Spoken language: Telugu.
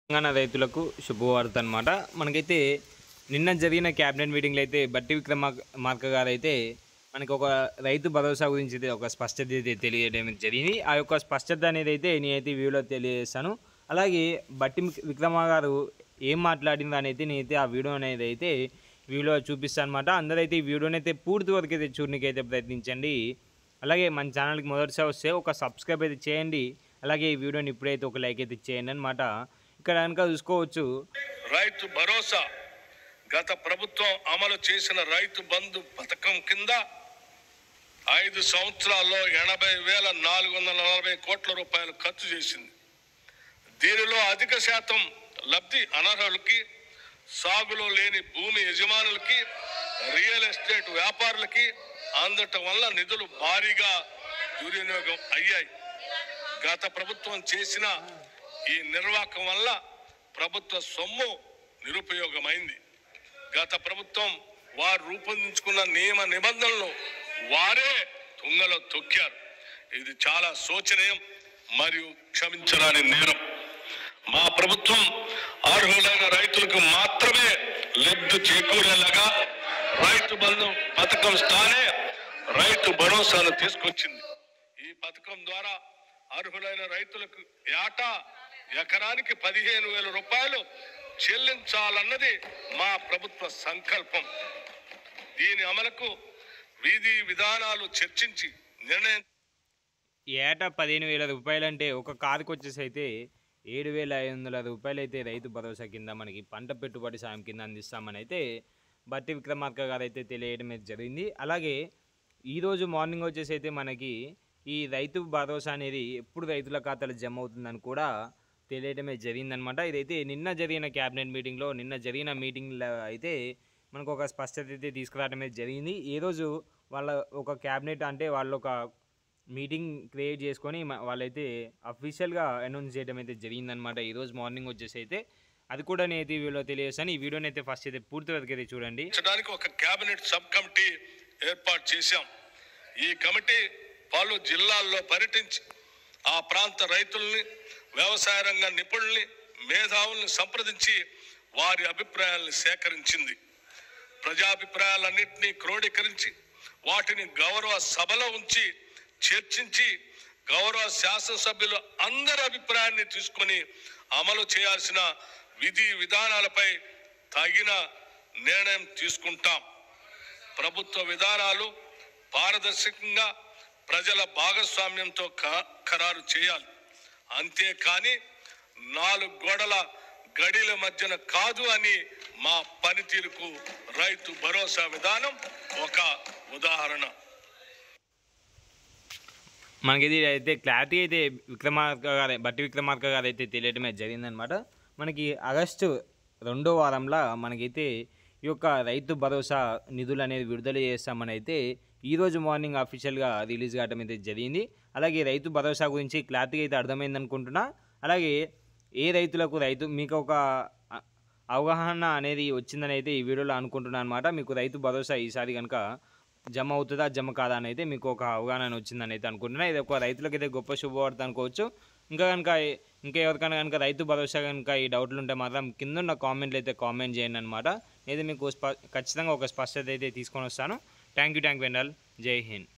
తెలంగాణ రైతులకు శుభవార్త అనమాట. మనకైతే నిన్న జరిగిన క్యాబినెట్ మీటింగ్లో అయితే బట్టి విక్రమార్క గారు అయితే మనకి ఒక రైతు భరోసా గురించి అయితే ఒక స్పష్టత అయితే తెలియడం జరిగింది. ఆ యొక్క స్పష్టత అనేది అయితే నేనైతే వీడియోలో తెలియజేస్తాను. అలాగే బట్టి విక్రమ గారు ఏం మాట్లాడింది అనేది నేనైతే ఆ వీడియో అనేది అయితే వీడియోలో చూపిస్తాను అనమాట. అందరైతే ఈ వీడియోని అయితే పూర్తి వరకు అయితే చూడడానికి అయితే ప్రయత్నించండి. అలాగే మన ఛానల్కి మొదటిసారి వస్తే ఒక సబ్స్క్రైబ్ అయితే చేయండి. అలాగే ఈ వీడియోని ఇప్పుడైతే ఒక లైక్ అయితే చేయండి అనమాట. ఇక్కడ కనుక చూసుకోవచ్చు, రైతు భరోసా గత ప్రభుత్వం అమలు చేసిన రైతు బంధు పథకం కింద 5 సంవత్సరాల్లో 80,440 కోట్ల రూపాయలు ఖర్చు చేసింది. దీనిలో అధిక శాతం లబ్ధి అనర్హులకి, సాగులో లేని భూమి యజమానులకి, రియల్ ఎస్టేట్ వ్యాపారులకి అందటం వల్ల నిధులు భారీగా దుర్వినియోగం అయ్యాయి. గత ప్రభుత్వం చేసిన ఈ నిర్వాహకం వల్ల ప్రభుత్వ సొమ్ము నిరుపయోగమైంది. గత ప్రభుత్వం వారు రూపొందించుకున్న నియమ నిబంధనలను వారే తుంగలో తొక్కారు. ఇది చాలా శోచనీయం మరియు క్షమించరాని నేరం. మా ప్రభుత్వం అర్హులైన రైతులకు మాత్రమే లబ్ధి చేకూరేలాగా రైతు బంధు పథకం స్థానే రైతు భరోసాను తీసుకొచ్చింది. ఈ పథకం ద్వారా అర్హులైన రైతులకు ఏటా ఎకరానికి 15,000 రూపాయలు చెల్లించాలన్నది మా ప్రభుత్వ సంకల్పం. దీని అమలుకు విధి విధానాలు చర్చించి నిర్ణయం. ఏటా 15,000 రూపాయలు అంటే ఒక కారుకి వచ్చేసి అయితే 7,500 రూపాయలు అయితే రైతు భరోసా కింద మనకి పంట పెట్టుబడి సాయం కింద అందిస్తామని అయితే బట్టి విక్రమార్క గారు అయితే తెలియడం అయితే జరిగింది. అలాగే ఈరోజు మార్నింగ్ వచ్చేసి అయితే మనకి ఈ రైతు భరోసా అనేది ఎప్పుడు రైతుల ఖాతాలో జమ అవుతుందని కూడా తెలియడమే జరిగిందనమాట. ఇదైతే నిన్న జరిగిన క్యాబినెట్ మీటింగ్లో మీటింగ్లో అయితే మనకు ఒక స్పష్టత అయితే తీసుకురావడమే జరిగింది. ఈరోజు వాళ్ళ ఒక క్యాబినెట్ అంటే వాళ్ళు ఒక మీటింగ్ క్రియేట్ చేసుకొని వాళ్ళైతే అఫీషియల్గా అనౌన్స్ చేయడం అయితే జరిగిందనమాట. ఈరోజు మార్నింగ్ వచ్చేసి అయితే అది కూడా నేను అయితే వీడియోలో తెలియజేస్తాను. ఈ వీడియోని అయితే ఫస్ట్ అయితే పూర్తి వరకు అయితే చూడండి. ఒక క్యాబినెట్ సబ్ కమిటీ ఏర్పాటు చేశాం. ఈ కమిటీ పలు జిల్లాల్లో పర్యటించి ఆ ప్రాంత రైతుల్ని, వ్యవసాయ రంగ నిపుణుల్ని, మేధావుల్ని సంప్రదించి వారి అభిప్రాయాలను సేకరించింది. ప్రజాభిప్రాయాలన్నింటినీ క్రోడీకరించి వాటిని గౌరవ సభలో ఉంచి చర్చించి గౌరవ శాసనసభ్యులు అందరి అభిప్రాయాన్ని తీసుకొని అమలు చేయాల్సిన విధి విధానాలపై తగిన నిర్ణయం తీసుకుంటాం. ప్రభుత్వ విధానాలు పారదర్శకంగా ప్రజల భాగస్వామ్యంతో ఖరారు చేయాలి. అంతేకాని 4 గోడల గడిల మధ్యన కాదు అని మా పనితీరుకు రైతు భరోసా విధానం ఒక ఉదాహరణ. మనకి అయితే క్లారిటీ అయితే బట్టి విక్రమార్క గారు అయితే తెలియడమే జరిగిందనమాట. మనకి ఆగస్టు 2వ వారంలో మనకైతే ఈ యొక్క రైతు భరోసా నిధులు అనేది విడుదల చేస్తామని అయితే ఈరోజు మార్నింగ్ అఫీషియల్గా రిలీజ్ కావడం అయితే జరిగింది. అలాగే రైతు భరోసా గురించి క్లారిటీ అయితే అర్థమైంది అనుకుంటున్నా. అలాగే ఏ రైతులకు మీకు ఒక అవగాహన అనేది వచ్చిందని అయితే ఈ వీడియోలో అనుకుంటున్నాను అనమాట. మీకు రైతు భరోసా ఈసారి కనుక జమ అవుతుందా జమ కాదా అని అయితే మీకు ఒక అవగాహన వచ్చిందని అయితే అనుకుంటున్నా. ఇది ఒక రైతులకైతే గొప్ప శుభవార్త అనుకోవచ్చు. ఇంకా ఎవరికైనా కనుక రైతు భరోసా కనుక ఈ డౌట్లు ఉంటే మాత్రం కింద ఉన్న కామెంట్లు అయితే కామెంట్ చేయండి అనమాట. నేను మీకు ఖచ్చితంగా ఒక స్పష్టత అయితే తీసుకొని వస్తాను. Thank you Wendell. జై హింద్.